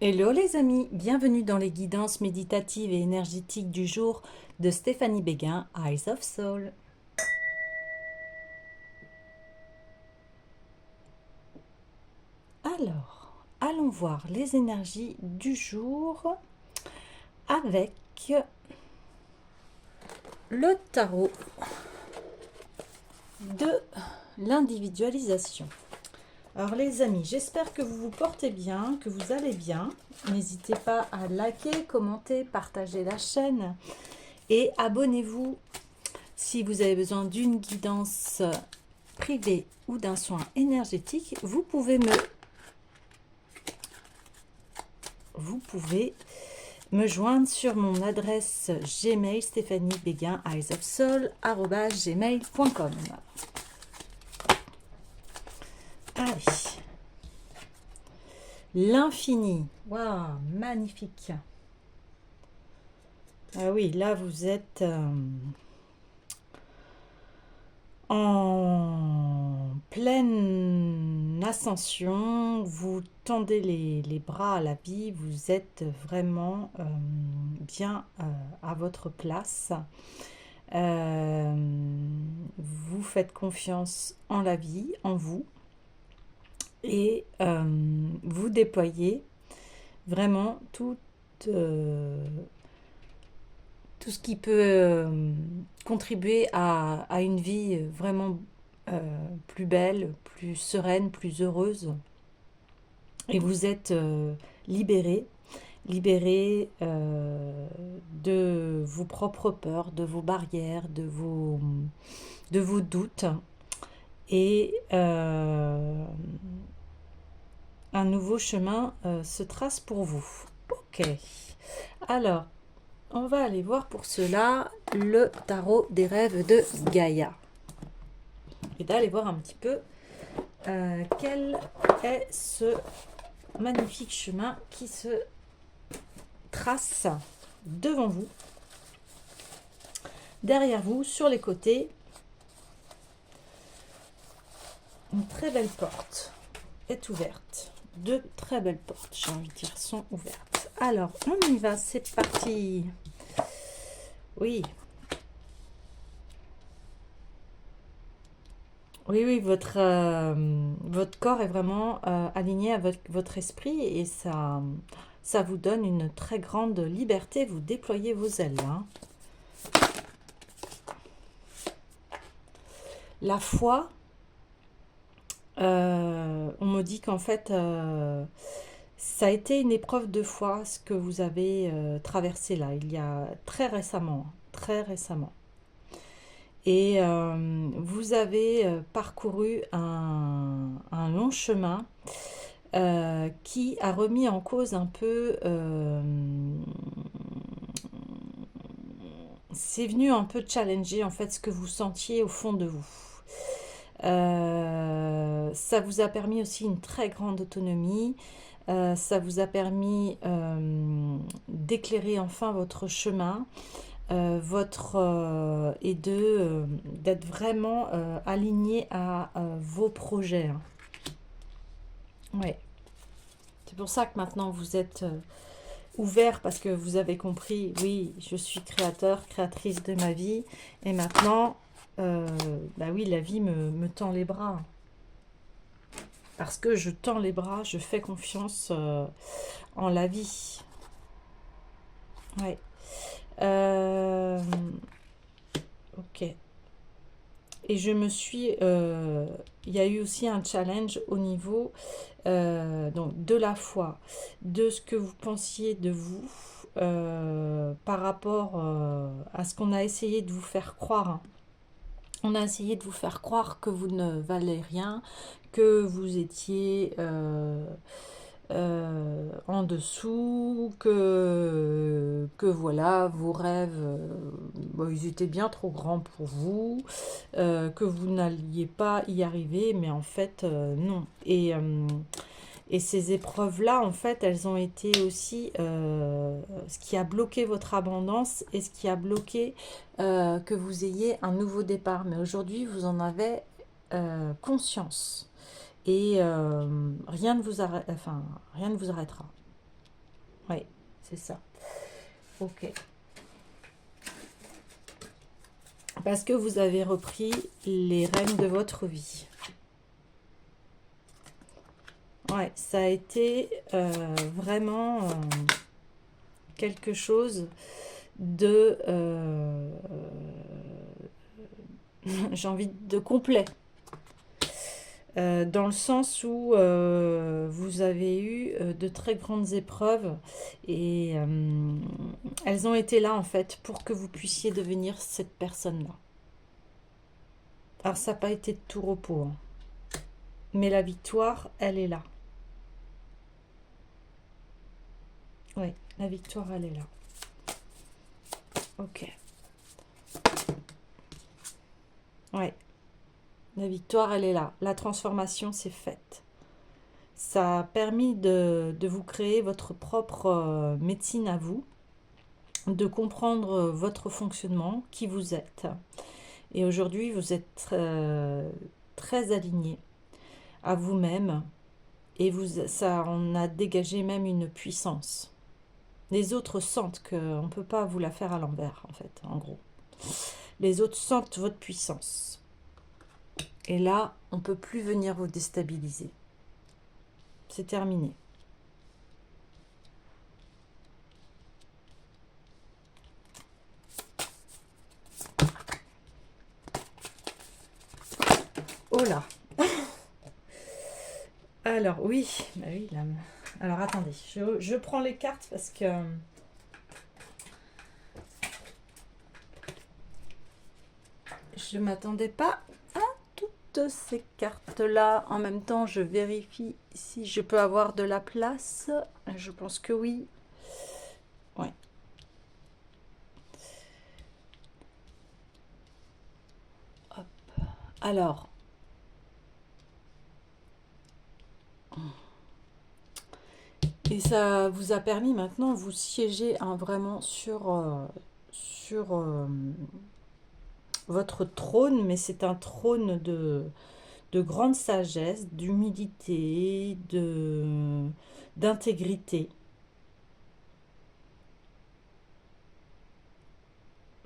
Hello les amis, bienvenue dans les guidances méditatives et énergétiques du jour de Stéphanie Béguin, Eyes of Soul. Alors, allons voir les énergies du jour avec le tarot de l'individualisation. Alors les amis, j'espère que vous vous portez bien, que vous allez bien. N'hésitez pas à liker, commenter, partager la chaîne et abonnez-vous si vous avez besoin d'une guidance privée ou d'un soin énergétique. Vous pouvez me joindre sur mon adresse Gmail stephaniebéguin@gmail.com. Allez, l'infini, waouh, magnifique. Ah oui, là vous êtes en pleine ascension, vous tendez les bras à la vie, vous êtes vraiment bien à votre place. Vous faites confiance en la vie, en vous, et vous déployez vraiment tout ce qui peut contribuer à une vie vraiment plus belle, plus sereine, plus heureuse. Et vous êtes libéré de vos propres peurs, de vos barrières, de vos doutes. Et un nouveau chemin se trace pour vous. Ok. Alors, on va aller voir pour cela le tarot des rêves de Gaïa. Et d'aller voir un petit peu quel est ce magnifique chemin qui se trace devant vous, derrière vous, sur les côtés. Une très belle porte est ouverte. Deux très belles portes, j'ai envie de dire, sont ouvertes. Alors, on y va, c'est parti. Oui. Oui, votre corps est vraiment aligné avec votre esprit et ça vous donne une très grande liberté. Vous déployez vos ailes. Hein. La foi, on me dit qu'en fait, ça a été une épreuve de foi, ce que vous avez traversé là, il y a très récemment, très récemment. Et vous avez parcouru un long chemin qui a remis en cause un peu, c'est venu un peu challenger en fait ce que vous sentiez au fond de vous. Ça vous a permis aussi une très grande autonomie. Ça vous a permis d'éclairer enfin votre chemin, et d'être vraiment aligné à vos projets. Hein. Ouais. C'est pour ça que maintenant vous êtes ouvert parce que vous avez compris, oui, je suis créateur, créatrice de ma vie. Et maintenant, bah oui, la vie me tend les bras. Parce que je tends les bras, je fais confiance en la vie. Ouais. Ok. Et je me suis... il y a eu aussi un challenge au niveau donc de la foi, de ce que vous pensiez de vous par rapport à ce qu'on a essayé de vous faire croire. Hein. On a essayé de vous faire croire que vous ne valez rien, que vous étiez en dessous, que voilà, vos rêves, bon, ils étaient bien trop grands pour vous, que vous n'alliez pas y arriver, mais en fait, non. Et ces épreuves-là, en fait, elles ont été aussi ce qui a bloqué votre abondance et ce qui a bloqué que vous ayez un nouveau départ. Mais aujourd'hui, vous en avez conscience. Et rien ne vous arrêtera. Oui, c'est ça. Ok. Parce que vous avez repris les rênes de votre vie. Ouais, ça a été vraiment quelque chose de, j'ai envie de complet. Dans le sens où vous avez eu de très grandes épreuves et elles ont été là en fait pour que vous puissiez devenir cette personne-là. Alors ça n'a pas été de tout repos, hein, mais la victoire, elle est là. Oui, la victoire, elle est là. Ok. Ouais, la victoire, elle est là. La transformation, c'est faite. Ça a permis de vous créer votre propre médecine à vous, de comprendre votre fonctionnement, qui vous êtes. Et aujourd'hui, vous êtes très aligné à vous-même et ça en a dégagé même une puissance. Les autres sentent qu'on ne peut pas vous la faire à l'envers, en fait, en gros. Les autres sentent votre puissance. Et là, on ne peut plus venir vous déstabiliser. C'est terminé. Oh là. Alors, oui. Bah oui là. Alors, attendez. Je prends les cartes parce que... je ne m'attendais pas à toutes ces cartes-là. En même temps, je vérifie si je peux avoir de la place. Je pense que oui. Ouais. Hop. Alors. Et ça vous a permis maintenant, vous siégez vraiment sur votre trône, mais c'est un trône de grande sagesse, d'humilité, d'intégrité.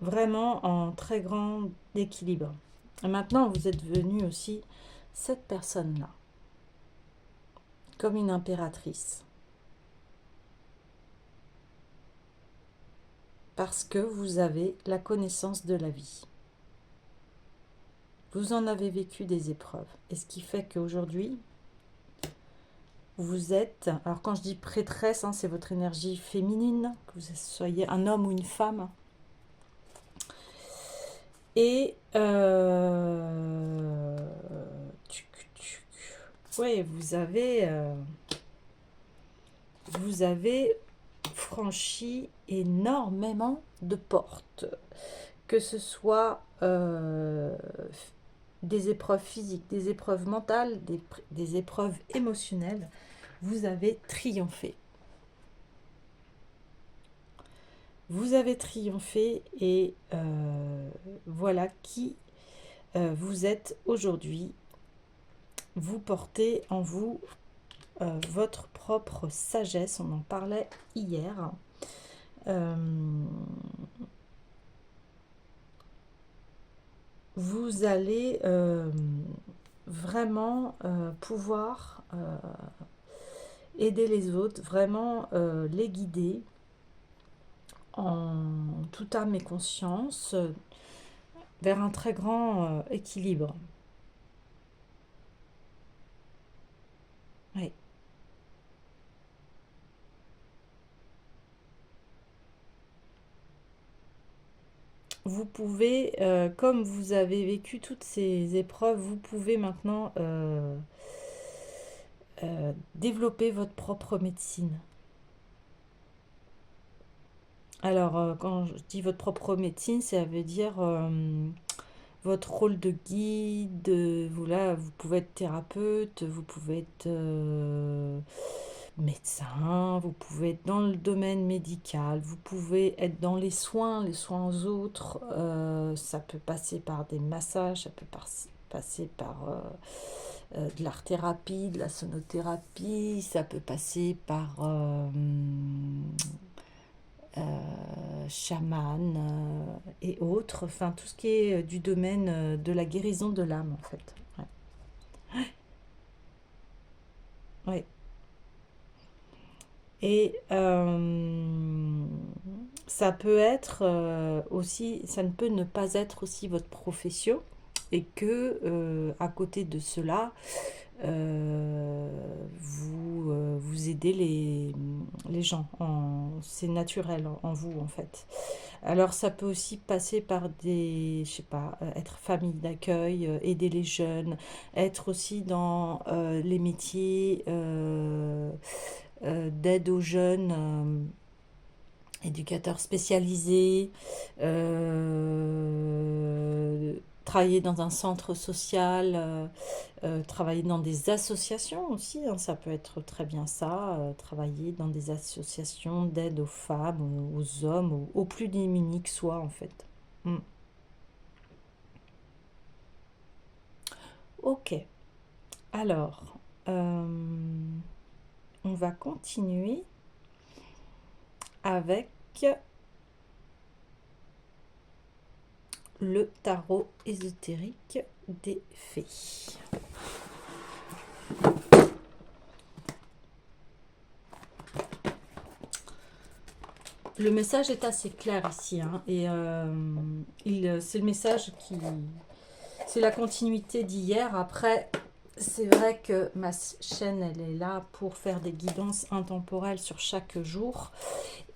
Vraiment en très grand équilibre. Et maintenant, vous êtes venu aussi cette personne-là, comme une impératrice. Parce que vous avez la connaissance de la vie. Vous en avez vécu des épreuves. Et ce qui fait qu'aujourd'hui, vous êtes... Alors quand je dis prêtresse, hein, c'est votre énergie féminine, que vous soyez un homme ou une femme. Et... ouais, vous avez franchi énormément de portes. Que ce soit des épreuves physiques, des épreuves mentales, des épreuves émotionnelles, vous avez triomphé. Vous avez triomphé et voilà qui vous êtes aujourd'hui. Vous portez en vous votre propre sagesse, on en parlait hier. Vous allez vraiment pouvoir aider les autres, vraiment les guider en toute âme et conscience vers un très grand équilibre. Oui. Vous pouvez, comme vous avez vécu toutes ces épreuves, vous pouvez maintenant développer votre propre médecine. Alors, quand je dis votre propre médecine, ça veut dire votre rôle de guide. Vous pouvez être thérapeute, vous pouvez être médecin, vous pouvez être dans le domaine médical, vous pouvez être dans les soins aux autres. Ça peut passer par des massages, ça peut passer par de l'art-thérapie, de la sonothérapie, ça peut passer par chaman et autres, enfin tout ce qui est du domaine de la guérison de l'âme en fait. Ouais. Ouais. Et ça peut être aussi, ça ne peut ne pas être aussi votre profession, et que à côté de cela, vous aidez les gens. C'est naturel en vous en fait. Alors ça peut aussi passer par des, je sais pas, être famille d'accueil, aider les jeunes, être aussi dans les métiers d'aide aux jeunes, éducateurs spécialisés, travailler dans un centre social, travailler dans des associations aussi, hein, ça peut être très bien ça, travailler dans des associations d'aide aux femmes, aux hommes, aux plus démunis que soi en fait. Mm. Ok, alors on va continuer avec le tarot ésotérique des fées. Le message est assez clair ici, hein, et c'est le message qui... C'est la continuité d'hier. Après, c'est vrai que ma chaîne, elle est là pour faire des guidances intemporelles sur chaque jour.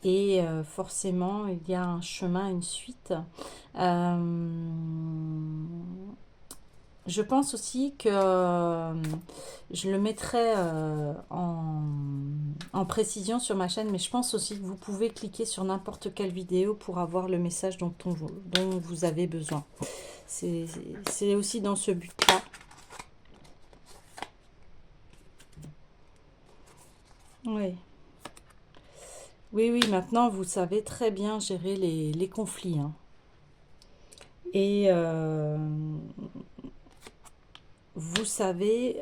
Et forcément, il y a un chemin, une suite. Je pense aussi que je le mettrai en précision sur ma chaîne, mais je pense aussi que vous pouvez cliquer sur n'importe quelle vidéo pour avoir le message dont vous avez besoin. C'est aussi dans ce but-là. Oui. Oui, oui, maintenant vous savez très bien gérer les conflits, hein. Et vous savez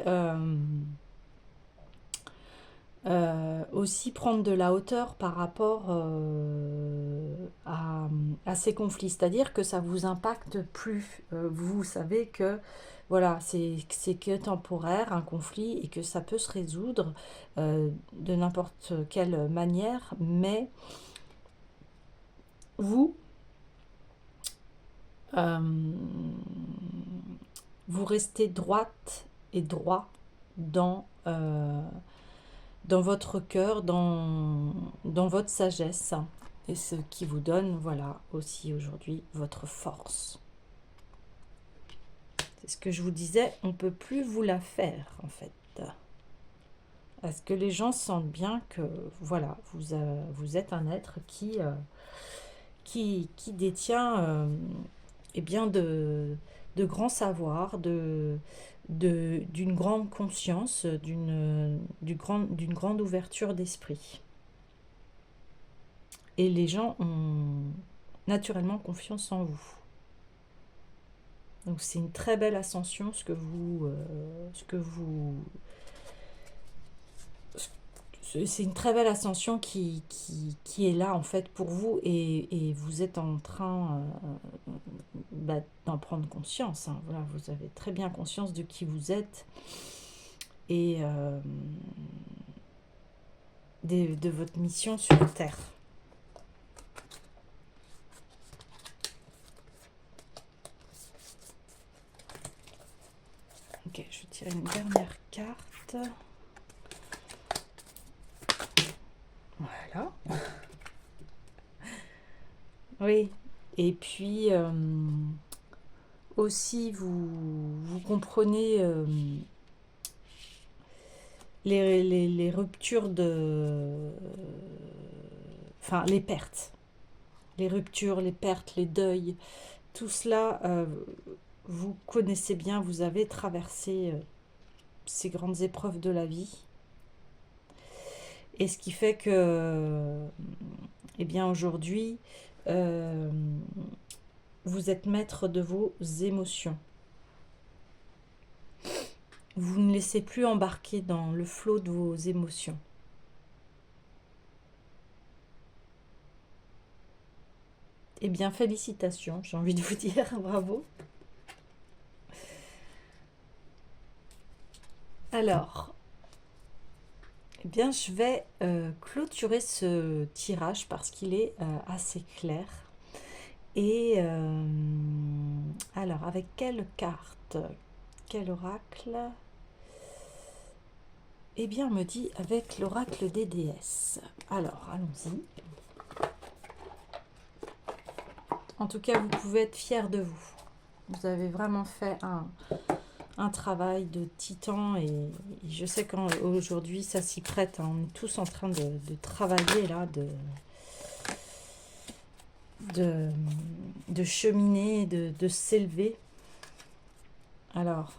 aussi prendre de la hauteur par rapport à ces conflits. C'est-à-dire que ça vous impacte plus. Vous savez que voilà, c'est que temporaire, un conflit, et que ça peut se résoudre de n'importe quelle manière, mais vous, euh, vous restez droite et droit dans, dans votre cœur, dans votre sagesse, et ce qui vous donne, voilà, aussi aujourd'hui, votre force. C'est ce que je vous disais, on ne peut plus vous la faire, en fait. Est-ce que les gens sentent bien que, voilà, vous êtes un être qui détient eh bien de grands savoirs, d'une grande conscience, d'une grande ouverture d'esprit. Et les gens ont naturellement confiance en vous. Donc c'est une très belle ascension ce que c'est une très belle ascension qui est là en fait pour vous, et vous êtes en train d'en prendre conscience, hein. Voilà, vous avez très bien conscience de qui vous êtes et de votre mission sur Terre. Ok, je vais tirer une dernière carte. Voilà. Oui. Et puis aussi vous comprenez les ruptures enfin les pertes. Les ruptures, les pertes, les deuils. Tout cela, vous connaissez bien, vous avez traversé ces grandes épreuves de la vie. Et ce qui fait que, eh bien aujourd'hui, vous êtes maître de vos émotions. Vous ne laissez plus embarquer dans le flot de vos émotions. Eh bien, félicitations, j'ai envie de vous dire, bravo. Alors, eh bien, je vais clôturer ce tirage parce qu'il est assez clair. Et alors, avec quelle carte, quel oracle? Eh bien, on me dit avec l'oracle des déesses. Alors, allons-y. En tout cas, vous pouvez être fiers de vous. Vous avez vraiment fait un travail de titan et je sais qu'aujourd'hui, ça s'y prête. Hein. On est tous en train de travailler là, de cheminer, de s'élever. Alors,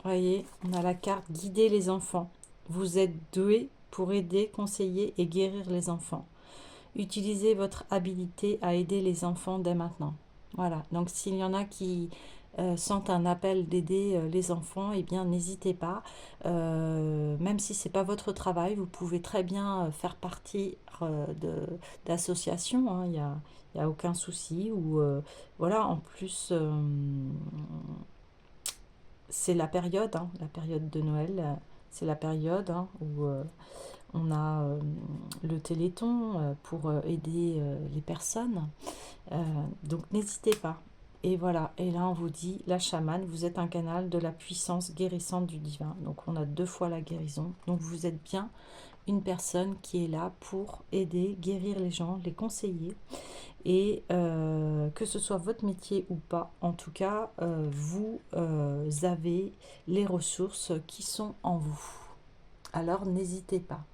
voyez, on a la carte guider les enfants. Vous êtes doué pour aider, conseiller et guérir les enfants. Utilisez votre habilité à aider les enfants dès maintenant. Voilà, donc s'il y en a qui sentent un appel d'aider les enfants, eh bien n'hésitez pas. Même si ce n'est pas votre travail, vous pouvez très bien faire partie d'associations, hein, il y a aucun souci. Ou voilà, en plus, c'est la période de Noël, c'est la période hein, où on a le Téléthon pour aider les personnes. Donc n'hésitez pas. Et voilà, et là on vous dit, la chamane, vous êtes un canal de la puissance guérissante du divin. Donc on a 2 fois la guérison. Donc vous êtes bien une personne qui est là pour aider, guérir les gens, les conseiller. Et que ce soit votre métier ou pas, en tout cas, vous avez les ressources qui sont en vous. Alors n'hésitez pas.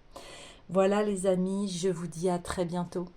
Voilà les amis, je vous dis à très bientôt.